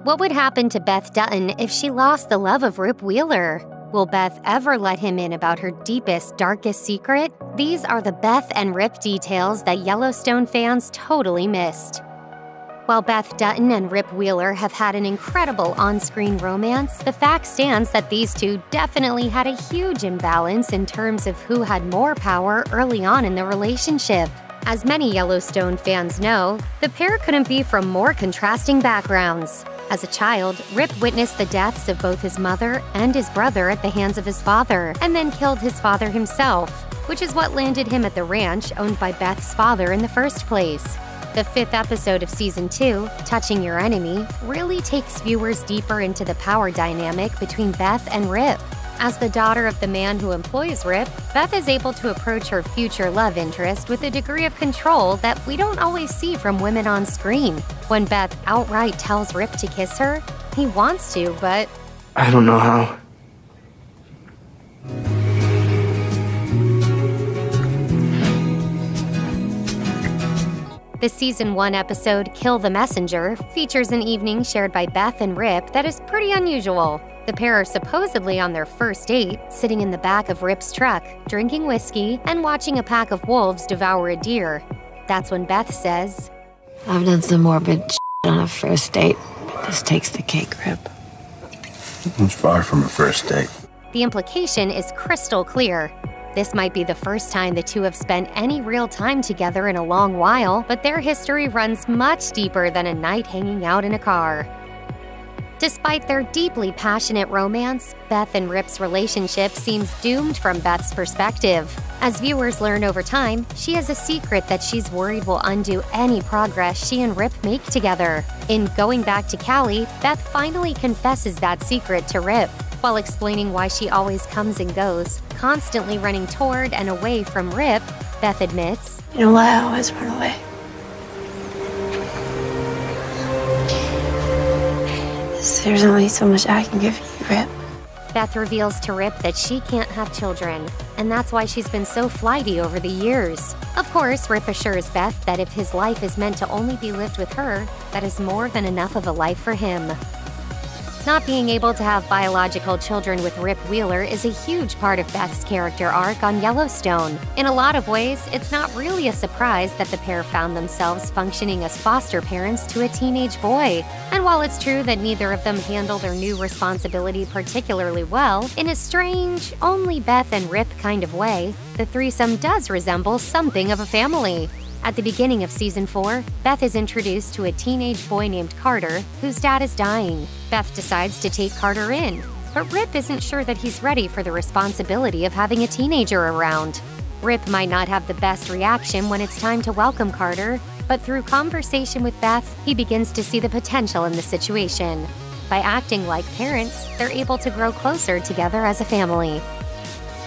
What would happen to Beth Dutton if she lost the love of Rip Wheeler? Will Beth ever let him in about her deepest, darkest secret? These are the Beth and Rip details that Yellowstone fans totally missed. While Beth Dutton and Rip Wheeler have had an incredible on-screen romance, the fact stands that these two definitely had a huge imbalance in terms of who had more power early on in the relationship. As many Yellowstone fans know, the pair couldn't be from more contrasting backgrounds. As a child, Rip witnessed the deaths of both his mother and his brother at the hands of his father, and then killed his father himself, which is what landed him at the ranch owned by Beth's father in the first place. The 5th episode of Season 2, Touching Your Enemy, really takes viewers deeper into the power dynamic between Beth and Rip. As the daughter of the man who employs Rip, Beth is able to approach her future love interest with a degree of control that we don't always see from women on screen. When Beth outright tells Rip to kiss her, he wants to, but I don't know how. The Season 1 episode, Kill the Messenger, features an evening shared by Beth and Rip that is pretty unusual. The pair are supposedly on their first date, sitting in the back of Rip's truck, drinking whiskey, and watching a pack of wolves devour a deer. That's when Beth says, "I've done some morbid shit on a first date, but this takes the cake, Rip." It's far from a first date. The implication is crystal clear. This might be the first time the two have spent any real time together in a long while, but their history runs much deeper than a night hanging out in a car. Despite their deeply passionate romance, Beth and Rip's relationship seems doomed from Beth's perspective. As viewers learn over time, she has a secret that she's worried will undo any progress she and Rip make together. In Going Back to Cali, Beth finally confesses that secret to Rip, while explaining why she always comes and goes, constantly running toward and away from Rip. Beth admits, "You know why I always run away? There's only so much I can give you, Rip." Beth reveals to Rip that she can't have children, and that's why she's been so flighty over the years. Of course, Rip assures Beth that if his life is meant to only be lived with her, that is more than enough of a life for him. Not being able to have biological children with Rip Wheeler is a huge part of Beth's character arc on Yellowstone. In a lot of ways, it's not really a surprise that the pair found themselves functioning as foster parents to a teenage boy. And while it's true that neither of them handle their new responsibility particularly well, in a strange, only Beth and Rip kind of way, the threesome does resemble something of a family. At the beginning of Season 4, Beth is introduced to a teenage boy named Carter, whose dad is dying. Beth decides to take Carter in, but Rip isn't sure that he's ready for the responsibility of having a teenager around. Rip might not have the best reaction when it's time to welcome Carter, but through conversation with Beth, he begins to see the potential in the situation. By acting like parents, they're able to grow closer together as a family.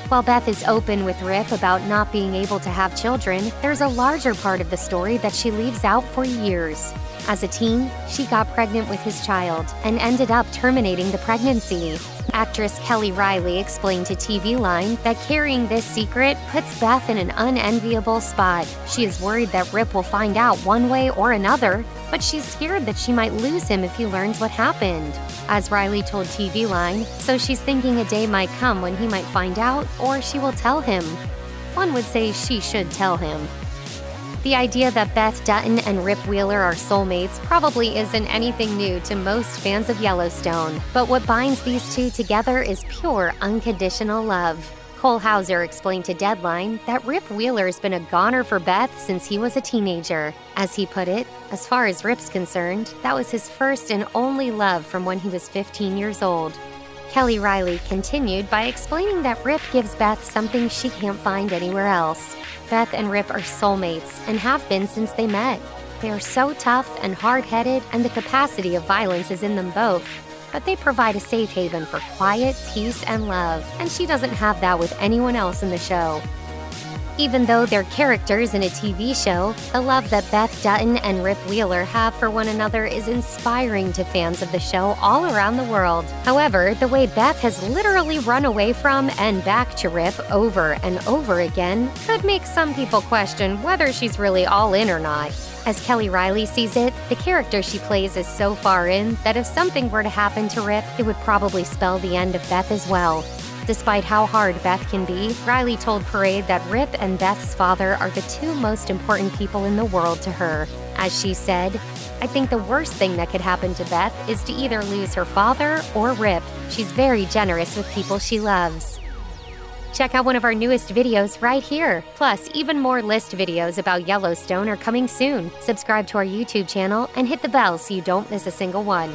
While Beth is open with Rip about not being able to have children, there's a larger part of the story that she leaves out for years. As a teen, she got pregnant with his child and ended up terminating the pregnancy. Actress Kelly Riley explained to TV Line that carrying this secret puts Beth in an unenviable spot. She is worried that Rip will find out one way or another, but she's scared that she might lose him if he learns what happened. As Riley told TV Line, so she's thinking a day might come when he might find out, or she will tell him. One would say she should tell him. The idea that Beth Dutton and Rip Wheeler are soulmates probably isn't anything new to most fans of Yellowstone, but what binds these two together is pure, unconditional love. Cole Hauser explained to Deadline that Rip Wheeler's been a goner for Beth since he was a teenager. As he put it, as far as Rip's concerned, that was his first and only love from when he was 15 years old. Kelly Riley continued by explaining that Rip gives Beth something she can't find anywhere else. Beth and Rip are soulmates and have been since they met. They are so tough and hard-headed, and the capacity of violence is in them both. But they provide a safe haven for quiet, peace, and love, and she doesn't have that with anyone else in the show. Even though they're characters in a TV show, the love that Beth Dutton and Rip Wheeler have for one another is inspiring to fans of the show all around the world. However, the way Beth has literally run away from and back to Rip over and over again could make some people question whether she's really all in or not. As Kelly Riley sees it, the character she plays is so far in that if something were to happen to Rip, it would probably spell the end of Beth as well. Despite how hard Beth can be, Riley told Parade that Rip and Beth's father are the two most important people in the world to her. As she said, "I think the worst thing that could happen to Beth is to either lose her father or Rip. She's very generous with people she loves." Check out one of our newest videos right here. Plus, even more list videos about Yellowstone are coming soon. Subscribe to our YouTube channel and hit the bell so you don't miss a single one.